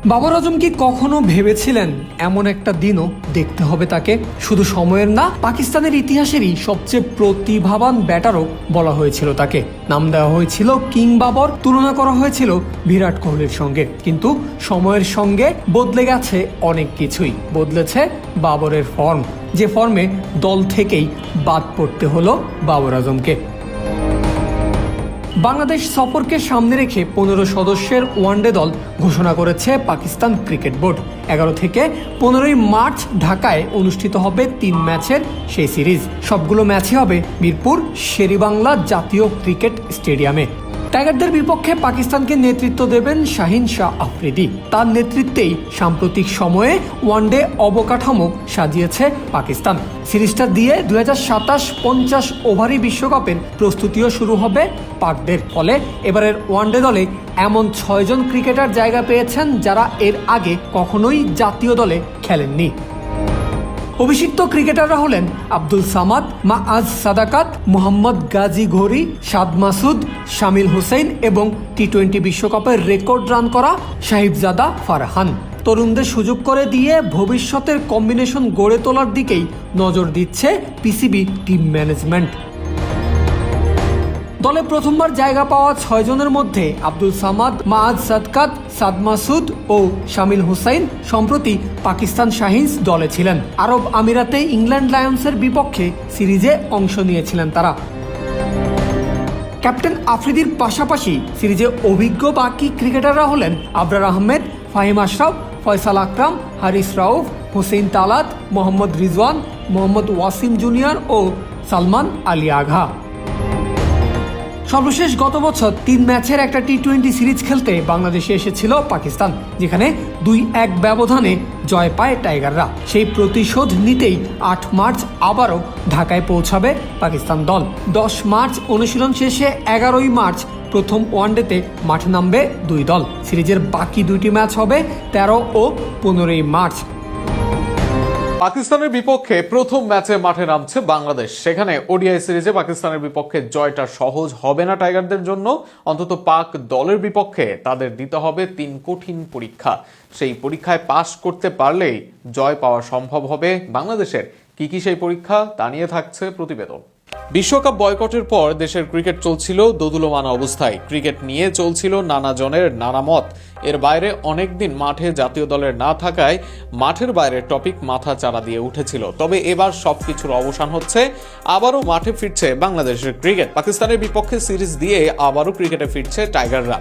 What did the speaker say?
বাবর আজম কি কখনো ভেবেছিলেন এমন একটা দিনও দেখতে হবে তাকে? শুধু সময়ের না, পাকিস্তানের ইতিহাসেরই সবচেয়ে প্রতিভাবান ব্যাটারও বলা হয়েছিল তাকে। নাম দেওয়া হয়েছিল কিং বাবর, তুলনা করা হয়েছিল বিরাট কোহলির সঙ্গে। কিন্তু সময়ের সঙ্গে বদলে গেছে অনেক কিছুই। বদলেছে বাবরের ফর্ম, যে ফর্মে দল থেকেই বাদ পড়তে হলো বাবর আজমকে। বাংলাদেশ সফরকে সামনে রেখে 15 সদস্যের ওয়ানডে দল ঘোষণা করেছে পাকিস্তান ক্রিকেট বোর্ড। 11 থেকে 15 মার্চ ঢাকায় অনুষ্ঠিত হবে 3 ম্যাচের সেই সিরিজ। সবগুলো ম্যাচই হবে মিরপুর শেরেবাংলা জাতীয় ক্রিকেট স্টেডিয়ামে। টাইগারদের বিপক্ষে পাকিস্তানকে নেতৃত্ব দেবেন শাহিন শাহ আফ্রিদি। তার নেতৃত্বেই সাম্প্রতিক সময়ে ওয়ানডে অবকাঠামো সাজিয়েছে পাকিস্তান। সিরিজটা দিয়ে 2027 50 ওভারি বিশ্বকাপের প্রস্তুতিও শুরু হবে পাকদের। ফলে এবারের ওয়ানডে দলে এমন 6 জন ক্রিকেটার জায়গা পেয়েছেন যারা এর আগে কখনোই জাতীয় দলে খেলেননি। অভিষিক্ত ক্রিকেটাররা হলেন আব্দুল সামাদ, মাআজ সাদাকাত, মোহাম্মদ গাজী ঘোরি, সাদ মাসুদ, শামিল হুসেইন এবং টি-20 বিশ্বকাপের রেকর্ড রান করা সাহিবজাদা ফারহান। তরুণদের সুযোগ করে দিয়ে ভবিষ্যতের কম্বিনেশন গড়ে তোলার দিকেই নজর দিচ্ছে পিসিবি টিম ম্যানেজমেন্ট। দলে প্রথমবার জায়গা পাওয়া 6 জনের মধ্যে আব্দুল সামাদ, মাআজ সাদকাত, সাদ মাসুদ ও শামিল হুসাইন সম্প্রতি পাকিস্তান শাহিনস দলে ছিলেন। আরব আমিরাতে ইংল্যান্ড লায়ন্সের বিপক্ষে সিরিজে অংশ নিয়েছিলেন তারা। ক্যাপ্টেন আফ্রিদির পাশাপাশি সিরিজে অভিজ্ঞ বাকি ক্রিকেটাররা হলেন আবরার আহমেদ, ফাহিম আশরাফ, ফয়সাল আকরাম, হারিস রাউফ, হুসেইন তালাত, মোহাম্মদ রিজওয়ান, মোহাম্মদ ওয়াসিম জুনিয়র ও সালমান আলী আঘা। সর্বশেষ গত বছর 3 ম্যাচের একটা টি-20 সিরিজ খেলতে বাংলাদেশে এসেছিল পাকিস্তান, যেখানে 2-1 ব্যবধানে জয় পায় টাইগাররা। সেই প্রতিশোধ নিতেই 8 মার্চ আবারও ঢাকায় পৌঁছাবে পাকিস্তান দল। 10 মার্চ অনুশীলন শেষে 11 মার্চ প্রথম ওয়ানডেতে মাঠে নামবে 2 দল। সিরিজের বাকি 2টি ম্যাচ হবে 13 ও 15 মার্চ। পাকিস্তানের বিপক্ষে প্রথম ম্যাচে মাঠে নামছে বাংলাদেশ। সেখানে ওডিআই সিরিজে পাকিস্তানের বিপক্ষে জয়টা সহজ হবে না টাইগারদের জন্য। অন্তত পাক দলের বিপক্ষে তাদের দিতে হবে 3 কঠিন পরীক্ষা। সেই পরীক্ষায় পাশ করতে পারলেই জয় পাওয়া সম্ভব হবে বাংলাদেশের। কি সেই পরীক্ষা, তা নিয়ে থাকছে প্রতিবেদন। বিশ্বকাপ বয়কটের পর দেশের ক্রিকেট চলছিল দোদুল্যমান অবস্থায়। ক্রিকেট নিয়ে চলছিল নানা জনের নানা মত। এর বাইরে অনেকদিন মাঠে জাতীয় দলের না থাকায় মাঠের বাইরের টপিক মাথা চাড়া দিয়ে উঠেছিল। তবে এবার সবকিছুর অবসান হচ্ছে। আবারও মাঠে ফিরছে বাংলাদেশের ক্রিকেট। পাকিস্তানের বিপক্ষে সিরিজ দিয়ে আবারও ক্রিকেটে ফিরছে টাইগাররা।